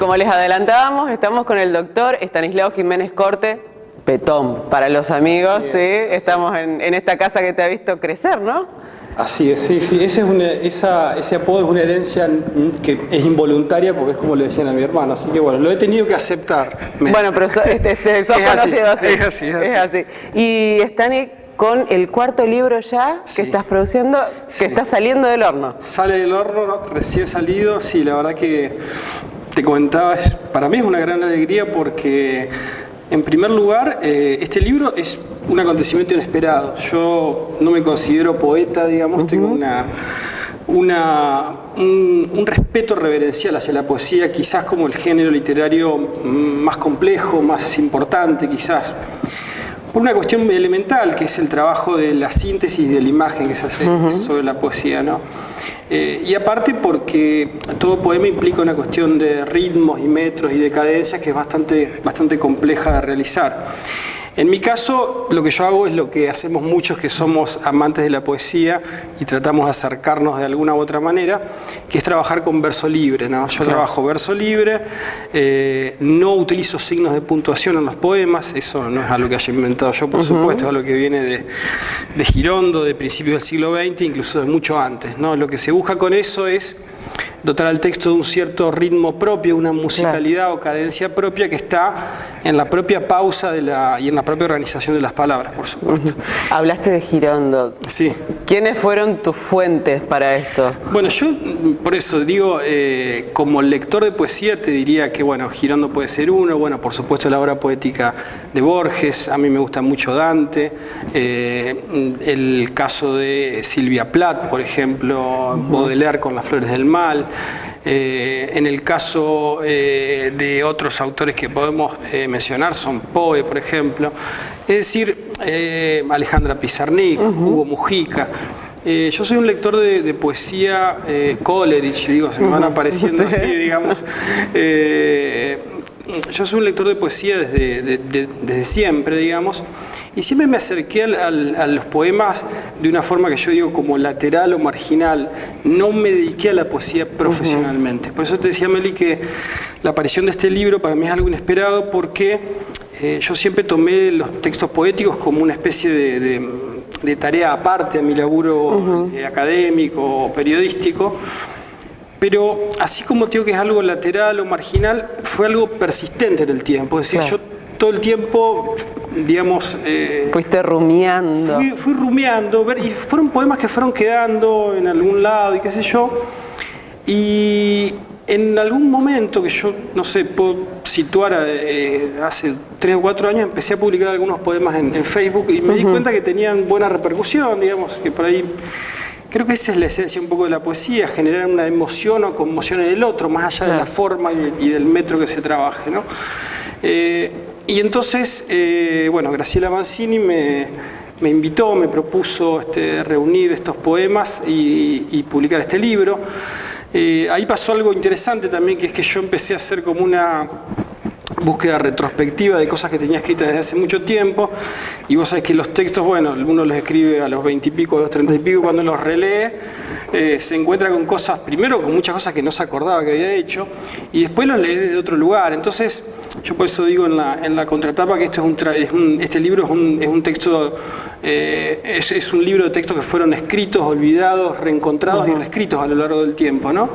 como les adelantábamos, estamos con el doctor Estanislao Jiménez Corte, Petón, para los amigos, sí, estamos en esta casa que te ha visto crecer, ¿no? Así es, sí, sí. Ese apodo es una herencia que es involuntaria porque es como le decían a mi hermano, así que bueno, lo he tenido que aceptar. Bueno, pero sos conocido así. Es así. Y Stani, con el cuarto libro ya que estás produciendo, que está saliendo del horno. Sale del horno, ¿no? Recién salido, sí, la verdad que te comentaba, para mí es una gran alegría porque, en primer lugar, este libro es un acontecimiento inesperado. Yo no me considero poeta, digamos, tengo un respeto reverencial hacia la poesía, quizás como el género literario más complejo, más importante, quizás. Por una cuestión elemental, que es el trabajo de la síntesis de la imagen que se hace sobre la poesía, ¿no? Y aparte porque todo poema implica una cuestión de ritmos y metros y de cadencias que es bastante compleja de realizar. En mi caso, lo que yo hago es lo que hacemos muchos que somos amantes de la poesía y tratamos de acercarnos de alguna u otra manera, que es trabajar con verso libre, ¿no? Yo trabajo verso libre, no utilizo signos de puntuación en los poemas, eso no es algo que haya inventado yo, por supuesto, es algo que viene de Girondo, de principios del siglo XX, incluso de mucho antes, ¿no? Lo que se busca con eso es dotar al texto de un cierto ritmo propio, una musicalidad o cadencia propia que está en la propia pausa y en la propia organización de las palabras, por supuesto. Hablaste de Girondo. Sí. ¿Quiénes fueron tus fuentes para esto? Bueno, yo por eso digo, como lector de poesía te diría que, bueno, Girondo puede ser uno, bueno, por supuesto la obra poética de Borges, a mí me gusta mucho Dante, el caso de Silvia Plath, por ejemplo, Baudelaire con Las flores del mal. En el caso de otros autores que podemos mencionar son Poe, por ejemplo, es decir, Alejandra Pizarnik, Hugo Mujica. Yo soy un lector de poesía Coleridge, digo, se me van apareciendo así, digamos. Yo soy un lector de poesía desde siempre, digamos, y siempre me acerqué a los poemas de una forma que yo digo como lateral o marginal. No me dediqué a la poesía profesionalmente. Por eso te decía, Meli, que la aparición de este libro para mí es algo inesperado porque yo siempre tomé los textos poéticos como una especie de tarea aparte a mi laburo académico o periodístico. Pero así como te digo que es algo lateral o marginal, fue algo persistente en el tiempo. Es decir, yo todo el tiempo, digamos... Fuiste rumiando. Fui rumiando, y fueron poemas que fueron quedando en algún lado y qué sé yo. Y en algún momento que yo, no sé, puedo situar hace 3 o 4 años, empecé a publicar algunos poemas en Facebook y me di cuenta que tenían buena repercusión, digamos, que por ahí... Creo que esa es la esencia un poco de la poesía, generar una emoción o conmoción en el otro, más allá de la forma y del metro que se trabaje, ¿no? Y entonces, bueno, Graciela Mancini me invitó, me propuso reunir estos poemas y publicar este libro. Ahí pasó algo interesante también, que es que yo empecé a hacer como una búsqueda retrospectiva de cosas que tenía escritas desde hace mucho tiempo, y vos sabés que los textos, bueno, uno los escribe a los 20 y pico, a los 30 y pico, cuando los relee se encuentra con cosas, primero con muchas cosas que no se acordaba que había hecho, y después los lees desde otro lugar. Entonces yo por eso digo en la contratapa que este libro es un texto, es un libro de textos que fueron escritos, olvidados, reencontrados y reescritos a lo largo del tiempo, ¿no?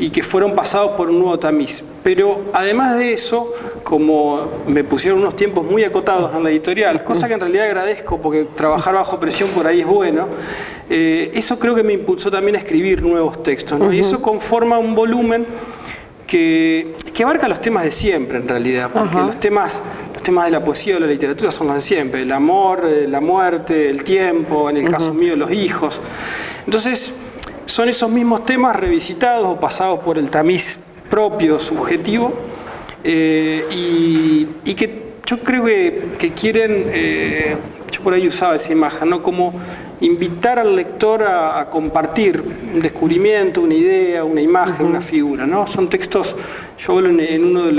Y que fueron pasados por un nuevo tamiz. Pero además de eso, como me pusieron unos tiempos muy acotados en la editorial, cosa que en realidad agradezco porque trabajar bajo presión por ahí es bueno, eso creo que me impulsó también a escribir nuevos textos, ¿no? Y eso conforma un volumen que abarca los temas de siempre en realidad, porque los temas de la poesía o la literatura son los de siempre: el amor, la muerte, el tiempo, en el caso mío los hijos. Entonces son esos mismos temas revisitados o pasados por el tamiz propio, subjetivo, y que yo creo que quieren, yo por ahí usaba esa imagen, ¿no? Como invitar al lector a compartir un descubrimiento, una idea, una imagen, una figura, ¿no? Son textos, yo hablo en uno de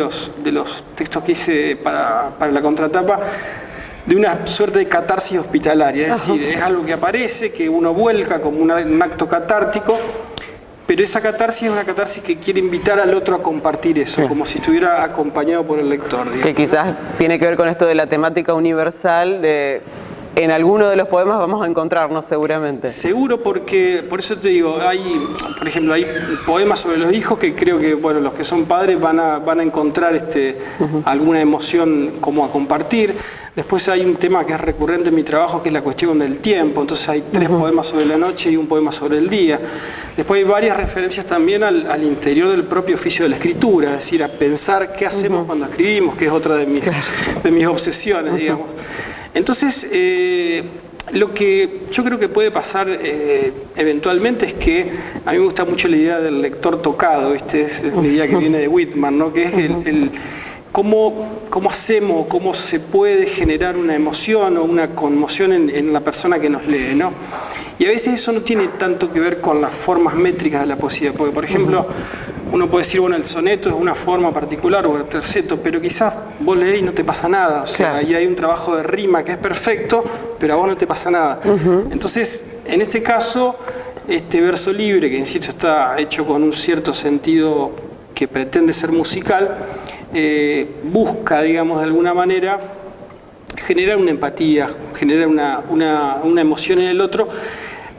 los textos que hice para la contratapa, de una suerte de catarsis hospitalaria, es decir, es algo que aparece, que uno vuelca como un acto catártico, pero esa catarsis es una catarsis que quiere invitar al otro a compartir eso, como si estuviera acompañado por el lector, digamos. Que quizás tiene que ver con esto de la temática universal de... En alguno de los poemas vamos a encontrarnos seguramente. Seguro, porque, por eso te digo, por ejemplo, hay poemas sobre los hijos que creo que, bueno, los que son padres van a encontrar alguna emoción como a compartir. Después hay un tema que es recurrente en mi trabajo, que es la cuestión del tiempo. Entonces hay 3 poemas sobre la noche y un poema sobre el día. Después hay varias referencias también al interior del propio oficio de la escritura, es decir, a pensar qué hacemos cuando escribimos, que es otra de mis obsesiones, digamos. Entonces, lo que yo creo que puede pasar eventualmente es que a mí me gusta mucho la idea del lector tocado, es la idea que viene de Whitman, ¿no? Que es cómo hacemos, cómo se puede generar una emoción o una conmoción en la persona que nos lee, ¿no? Y a veces eso no tiene tanto que ver con las formas métricas de la poesía, porque, por ejemplo, uno puede decir, bueno, el soneto es una forma particular o el terceto, pero quizás vos leés y no te pasa nada. O sea, ahí hay un trabajo de rima que es perfecto, pero a vos no te pasa nada. Entonces, en este caso, este verso libre, que insisto, está hecho con un cierto sentido que pretende ser musical, busca, digamos, de alguna manera, generar una empatía, generar una emoción en el otro,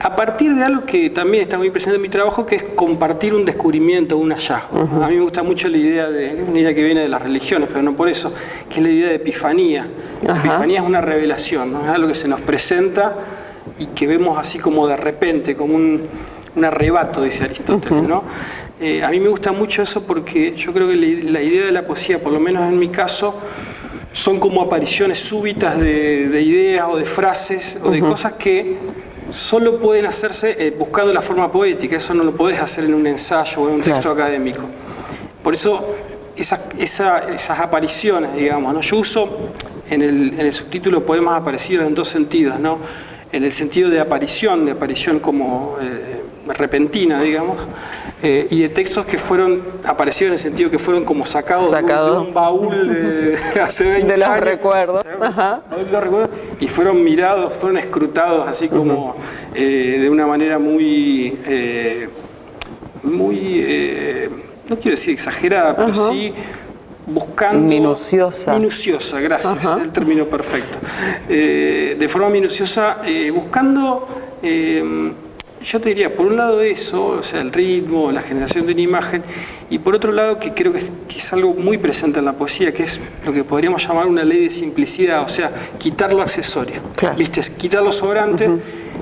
a partir de algo que también está muy presente en mi trabajo, que es compartir un descubrimiento, un hallazgo. A mí me gusta mucho la idea es una idea que viene de las religiones, pero no por eso, que es la idea de epifanía. La epifanía es una revelación, ¿no? Es algo que se nos presenta y que vemos así como de repente, como un arrebato, dice Aristóteles, ¿no? A mí me gusta mucho eso porque yo creo que la idea de la poesía, por lo menos en mi caso, son como apariciones súbitas de ideas o de frases o de cosas que solo pueden hacerse buscando la forma poética. Eso no lo podés hacer en un ensayo o en un texto académico. Por eso esas apariciones, digamos, ¿no? Yo uso en el subtítulo poemas aparecidos en 2 sentidos, ¿no? En el sentido de aparición como repentina, digamos, y de textos que fueron aparecidos en el sentido que fueron como sacados de un baúl de hace 20 de los años. Recuerdos. De los recuerdos. Y fueron mirados, fueron escrutados así como de una manera muy, no quiero decir exagerada, pero sí buscando... Minuciosa. Minuciosa, gracias, es el término perfecto. De forma minuciosa, buscando... yo te diría, por un lado eso, o sea, el ritmo, la generación de una imagen, y por otro lado, que creo que es algo muy presente en la poesía, que es lo que podríamos llamar una ley de simplicidad, o sea, quitar lo accesorio, ¿viste? Quitar lo sobrante,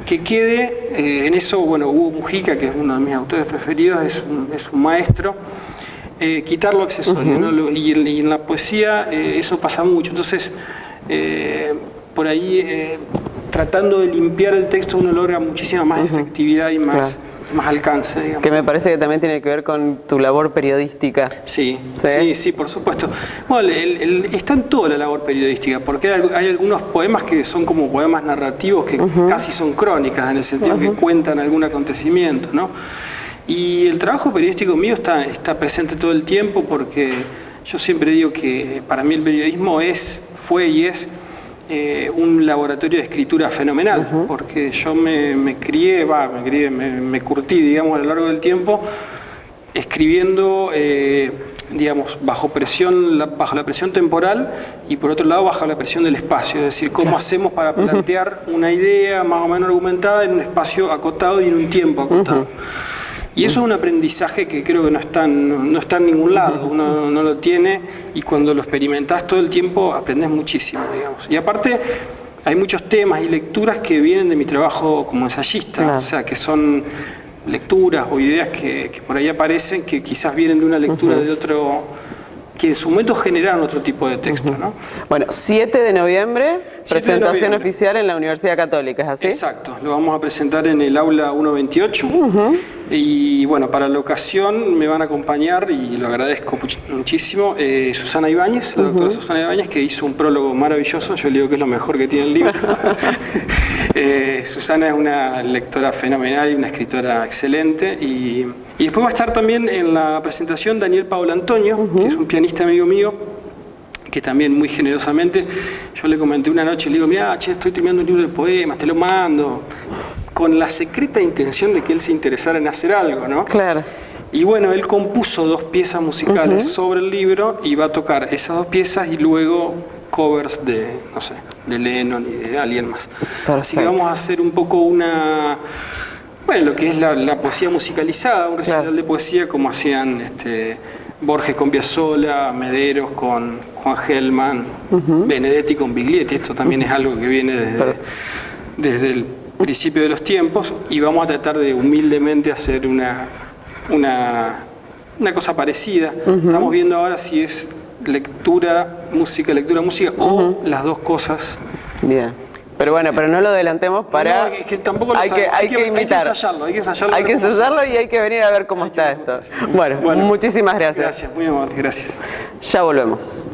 que quede, en eso, bueno, Hugo Mujica, que es uno de mis autores preferidos, es un maestro, quitar lo accesorio, ¿no? Y en la poesía eso pasa mucho, entonces, por ahí... tratando de limpiar el texto uno logra muchísima más efectividad y más alcance, digamos. Que me parece que también tiene que ver con tu labor periodística. Sí, por supuesto. Bueno, está en toda la labor periodística, porque hay algunos poemas que son como poemas narrativos que casi son crónicas, en el sentido que cuentan algún acontecimiento, ¿no? Y el trabajo periodístico mío está presente todo el tiempo, porque yo siempre digo que para mí el periodismo fue y es un laboratorio de escritura fenomenal, porque yo me curtí, digamos, a lo largo del tiempo, escribiendo, digamos, bajo la presión temporal y por otro lado bajo la presión del espacio, es decir, cómo hacemos para plantear una idea más o menos argumentada en un espacio acotado y en un tiempo acotado. Y eso es un aprendizaje que creo que no está en ningún lado, uno no lo tiene, y cuando lo experimentás todo el tiempo aprendes muchísimo, digamos. Y aparte hay muchos temas y lecturas que vienen de mi trabajo como ensayista, o sea, que son lecturas o ideas que por ahí aparecen, que quizás vienen de una lectura de otro, que en su momento generaron otro tipo de texto, ¿no? Bueno, 7 de noviembre, presentación oficial en la Universidad Católica, ¿es así? Exacto, lo vamos a presentar en el aula 128. Y bueno, para la ocasión me van a acompañar, y lo agradezco muchísimo, Susana Ibáñez, la doctora Susana Ibáñez, que hizo un prólogo maravilloso. Yo le digo que es lo mejor que tiene el libro. Susana es una lectora fenomenal y una escritora excelente. Y después va a estar también en la presentación Daniel Paolo Antonio, que es un pianista amigo mío, que también muy generosamente, yo le comenté una noche, le digo, mira, che, estoy terminando un libro de poemas, te lo mando. con la secreta intención de que él se interesara en hacer algo, ¿no? Claro. Y bueno, él compuso 2 piezas musicales sobre el libro y va a tocar esas 2 piezas y luego covers de, no sé, de Lennon y de alguien más. Así que vamos a hacer un poco bueno, lo que es la poesía musicalizada, un recital de poesía como hacían Borges con Piazzolla, Mederos con Juan Gelman, Benedetti con Biglietti. Esto también es algo que viene desde el principio de los tiempos, y vamos a tratar de humildemente hacer una cosa parecida. Estamos viendo ahora si es lectura, música, o las 2 cosas. Bien. Pero bueno, pero no lo adelantemos para... No, es que tampoco lo hay que hay que ensayarlo. hay que ensayarlo. Hay que ensayarlo y hay que venir a ver cómo está esto. Bueno, muchísimas gracias. Gracias, muy amable, gracias. Ya volvemos.